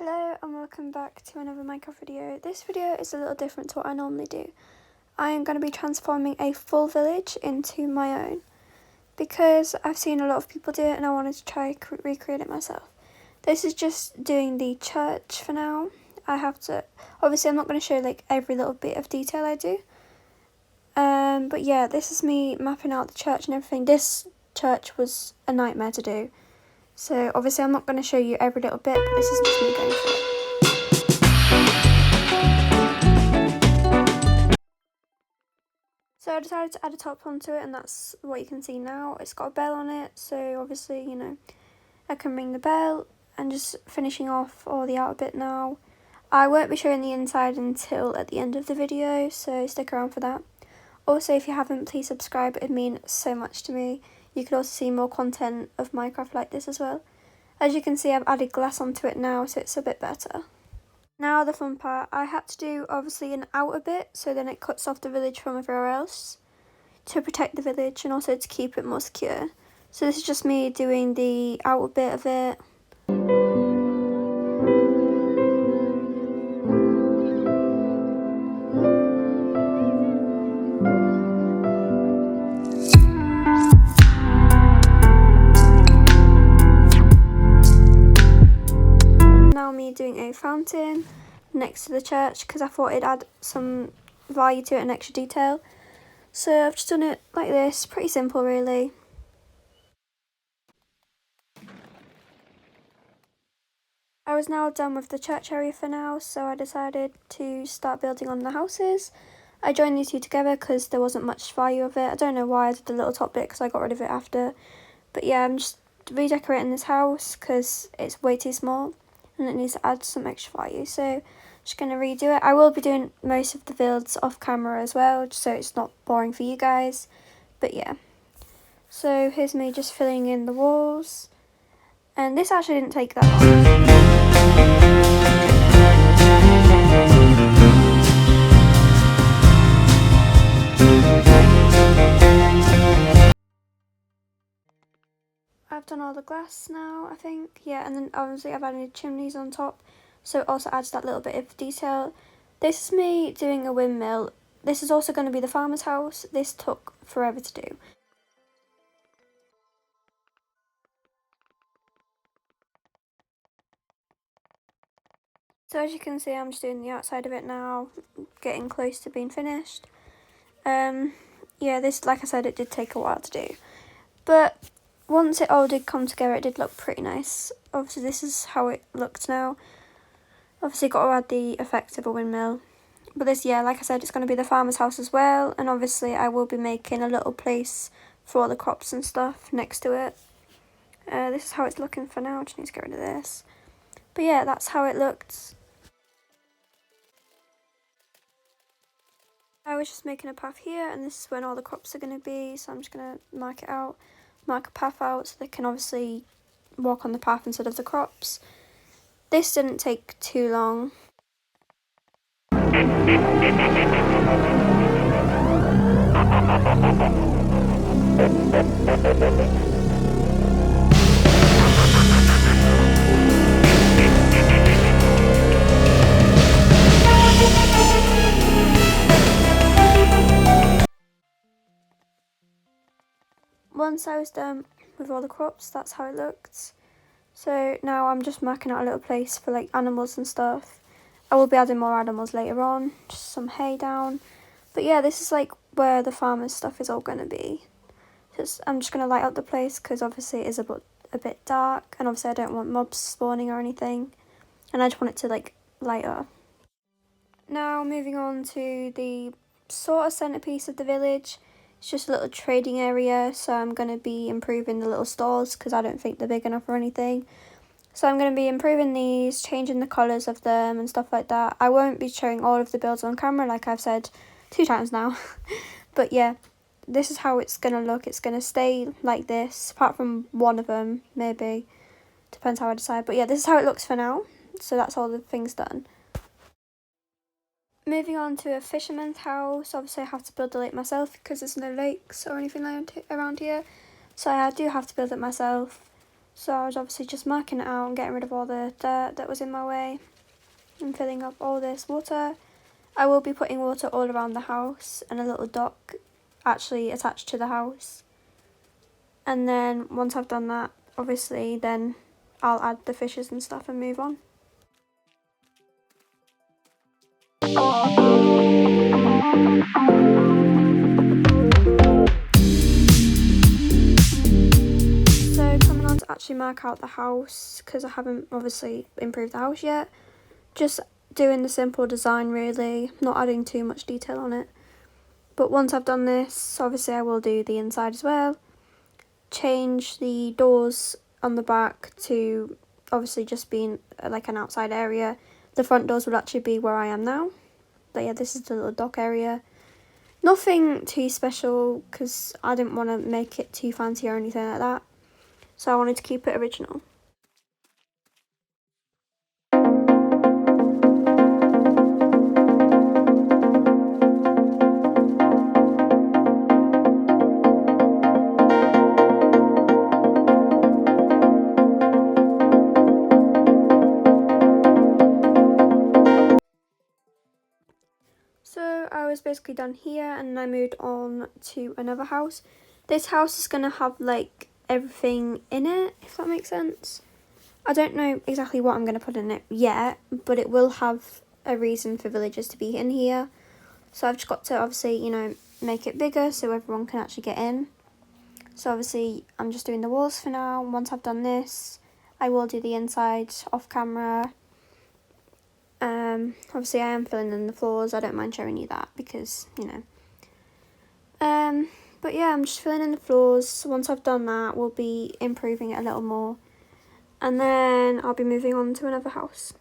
Hello and welcome back to another Minecraft video. This video is a little different to what I normally do. I am going to be transforming a full village into my own because I've seen a lot of people do it and I wanted to try recreate it myself. This is just doing the church for now. Obviously I'm not going to show like every little bit of detail I do. But yeah, this is me mapping out the church and everything. This church was a nightmare to do. So obviously I'm not going to show you every little bit, but this is just me going for it. So I decided to add a top onto it, and that's what you can see now. It's got a bell on it, so obviously, you know, I can ring the bell, and just finishing off all the outer bit now. I won't be showing the inside until at the end of the video, so stick around for that. Also, if you haven't, please subscribe, it'd mean so much to me. You could also see more content of Minecraft like this as well. As you can see, I've added glass onto it now, so it's a bit better. Now the fun part, I had to do obviously an outer bit, so then it cuts off the village from everywhere else to protect the village and also to keep it more secure. So this is just me doing the outer bit of it. Doing a fountain next to the church because I thought it'd add some value to it and extra detail. So I've just done it like this, pretty simple really. I was now done with the church area for now, so I decided to start building on the houses. I joined these two together because there wasn't much value of it. I don't know why I did the little top bit because I got rid of it after. But yeah, I'm just redecorating this house because it's way too small and it needs to add some extra value, so just going to redo it. I will be doing most of the builds off camera as well, so it's not boring for you guys, but yeah. So here's me just filling in the walls, and this actually didn't take that long. I've done all the glass now, I think. Yeah, and then obviously I've added chimneys on top, so it also adds that little bit of detail. This is me doing a windmill. This is also going to be the farmer's house. This took forever to do. So as you can see, I'm just doing the outside of it now, getting close to being finished. Yeah, this, like I said, it did take a while to do. But once it all did come together, it did look pretty nice. Obviously, this is how it looked now. Obviously, got to add the effect of a windmill. But this, yeah, like I said, it's going to be the farmer's house as well. And obviously, I will be making a little place for all the crops and stuff next to it. This is how it's looking for now. I just need to get rid of this. But yeah, that's how it looked. I was just making a path here, and this is when all the crops are going to be. So I'm just going to mark it out, mark a path out so they can obviously walk on the path instead of the crops. This didn't take too long. Once I was done with all the crops, that's how it looked. So now I'm just marking out a little place for like animals and stuff. I will be adding more animals later on, just some hay down. But yeah, this is like where the farmer's stuff is all going to be. I'm just going to light up the place because obviously it is a bit dark, and obviously I don't want mobs spawning or anything. And I just want it to like light up. Now moving on to the sort of centerpiece of the village. It's just a little trading area, so I'm going to be improving the little stores because I don't think they're big enough or anything. So I'm going to be improving these, changing the colours of them and stuff like that. I won't be showing all of the builds on camera like I've said 2 times now. But yeah, this is how it's going to look. It's going to stay like this, apart from one of them, maybe. Depends how I decide. But yeah, this is how it looks for now. So that's all the things done. Moving on to a fisherman's house. Obviously I have to build the lake myself because there's no lakes or anything around here. So I do have to build it myself. So I was obviously just marking it out and getting rid of all the dirt that was in my way and filling up all this water. I will be putting water all around the house and a little dock actually attached to the house. And then once I've done that, obviously, then I'll add the fishes and stuff and move on. So coming on to actually mark out the house, because I haven't obviously improved the house yet. Just doing the simple design really, not adding too much detail on it. But once I've done this, obviously I will do the inside as well. Change the doors on the back to obviously just being like an outside area. The front doors would actually be where I am now. But yeah, this is the little dock area. Nothing too special because I didn't want to make it too fancy or anything like that. So I wanted to keep it original. So I was basically done here and I moved on to another house. This house is going to have like everything in it, if that makes sense. I don't know exactly what I'm going to put in it yet, but it will have a reason for villagers to be in here. So I've just got to obviously, you know, make it bigger so everyone can actually get in. So obviously I'm just doing the walls for now. Once I've done this, I will do the inside off camera. Obviously I am filling in the floors. I don't mind showing you that because, you know. But yeah, I'm just filling in the floors. So once I've done that, we'll be improving it a little more. And then I'll be moving on to another house.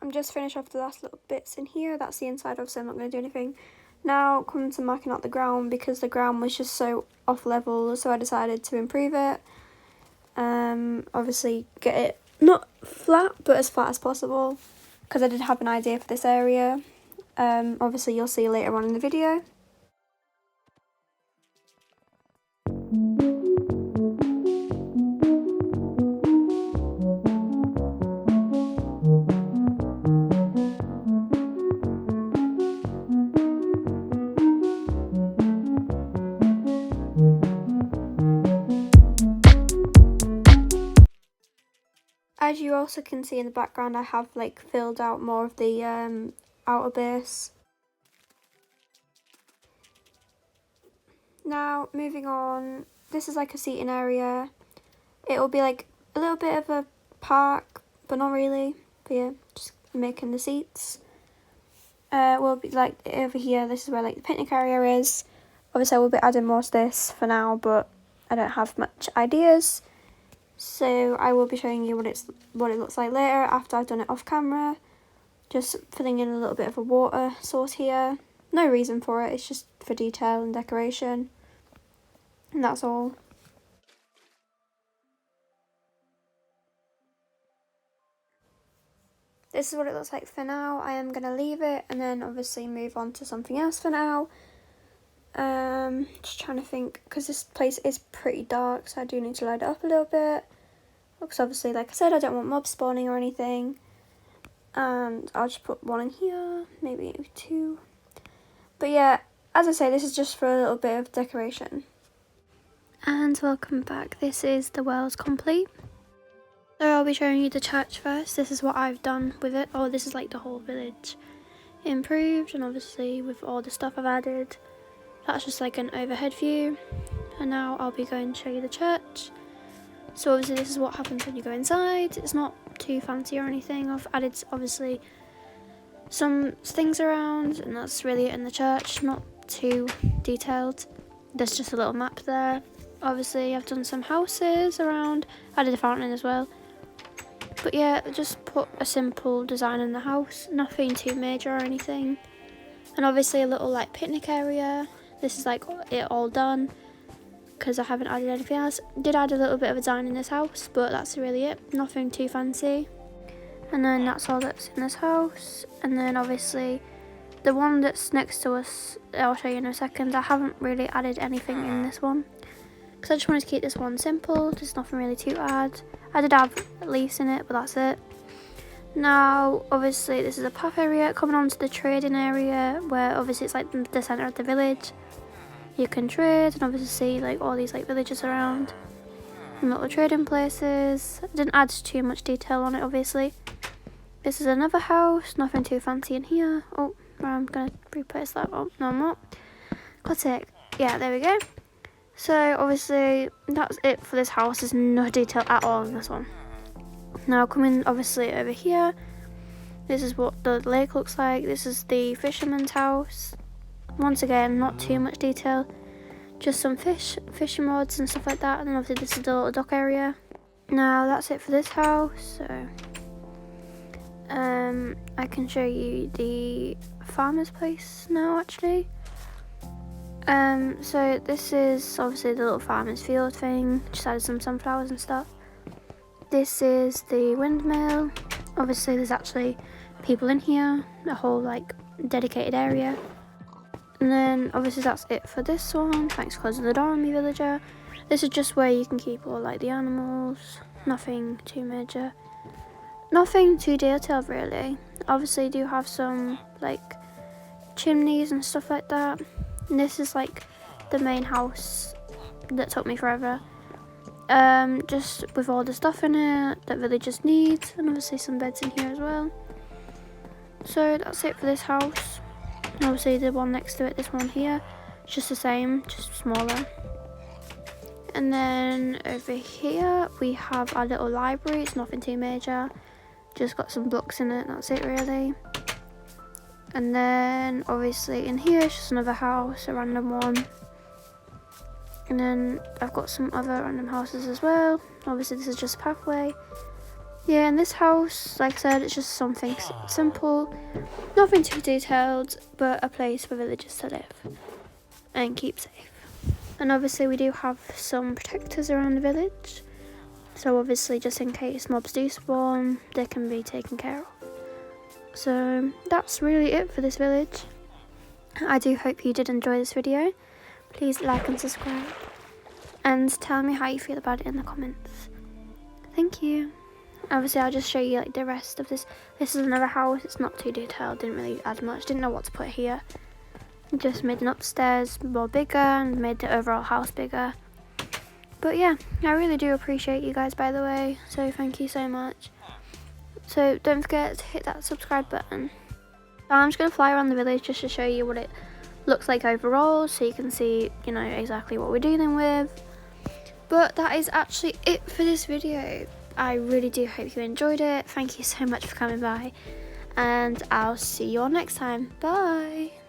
I'm just finished off the last little bits in here. That's the inside, obviously I'm not going to do anything. Now coming to marking out the ground because the ground was just so off level, so I decided to improve it. Obviously get it not flat but as flat as possible because I did have an idea for this area. Obviously you'll see later on in the video. As you also can see in the background, I have like filled out more of the outer base. Now moving on, this is like a seating area. It will be like a little bit of a park, but not really. But yeah, just making the seats. We'll be like over here, this is where like the picnic area is. Obviously I will be adding more to this for now, but I don't have much ideas. So I will be showing you what it looks like later after I've done it off camera. Just filling in a little bit of a water source here. No reason for it, it's just for detail and decoration. And that's all. This is what it looks like for now. I am going to leave it and then obviously move on to something else for now. Just trying to think, because this place is pretty dark, so I do need to light it up a little bit. Because obviously, like I said, I don't want mobs spawning or anything. And I'll just put one in here, maybe two. But yeah, as I say, this is just for a little bit of decoration. And welcome back. This is the world's complete. So I'll be showing you the church first. This is what I've done with it. Oh, this is like the whole village improved, and obviously with all the stuff I've added. That's just like an overhead view. And now I'll be going to show you the church. So obviously this is what happens when you go inside. It's not too fancy or anything. I've added obviously some things around, and that's really it in the church. Not too detailed. There's just a little map there. Obviously I've done some houses around. Added a fountain as well. But yeah, just put a simple design in the house. Nothing too major or anything. And obviously a little like picnic area. This is like it all done. because I haven't added anything else. Did add a little bit of a design in this house, but that's really it, nothing too fancy. And then that's all that's in this house. And then obviously the one that's next to us, I'll show you in a second. I haven't really added anything in this one because I just wanted to keep this one simple. There's nothing really to add. I did have leaves in it, but that's it. Now obviously this is a path area coming on to the trading area, where obviously it's like the centre of the village. You can trade and obviously see like all these like villages around and little trading places. I didn't add too much detail on it obviously. This is another house, nothing too fancy in here. Oh, I'm gonna replace that. Oh, no, I'm not. God's sake. Yeah, there we go. So obviously that's it for this house. There's no detail at all in this one. Now coming obviously over here, this is what the lake looks like. This is the fisherman's house. Once again, not too much detail, just some fishing rods and stuff like that. And then obviously this is the little dock area. Now that's it for this house. So I can show you the farmer's place now actually. So this is obviously the little farmer's field thing, just added some sunflowers and stuff. This is the windmill. Obviously there's actually people in here, a whole like dedicated area. And then obviously that's it for this one. Thanks for closing the door on me, villager. This is just where you can keep all like the animals. Nothing too major. Nothing too detailed really. Obviously do have some like chimneys and stuff like that. And this is like the main house that took me forever. Just with all the stuff in it that villagers need, and obviously some beds in here as well. So that's it for this house. And obviously the one next to it, this one here, it's just the same, just smaller. And then over here we have our little library. It's nothing too major, just got some books in it, that's it really. And then obviously in here it's just another house, a random one. And then I've got some other random houses as well. Obviously this is just a pathway. Yeah, in this house, like I said, it's just something simple, nothing too detailed, but a place for villagers to live and keep safe. And obviously we do have some protectors around the village, so obviously just in case mobs do spawn, they can be taken care of. So that's really it for this village. I do hope you did enjoy this video. Please like and subscribe, and tell me how you feel about it in the comments. Thank you. Obviously I'll just show you like the rest of this. This is another house, it's not too detailed, didn't really add much, didn't know what to put here. Just made an upstairs more bigger and made the overall house bigger. But yeah, I really do appreciate you guys, by the way, so thank you so much. So don't forget to hit that subscribe button. I'm just going to fly around the village just to show you what it looks like overall, so you can see, you know, exactly what we're dealing with. But that is actually it for this video. I really do hope you enjoyed it. Thank you so much for coming by, and I'll see you all next time. Bye.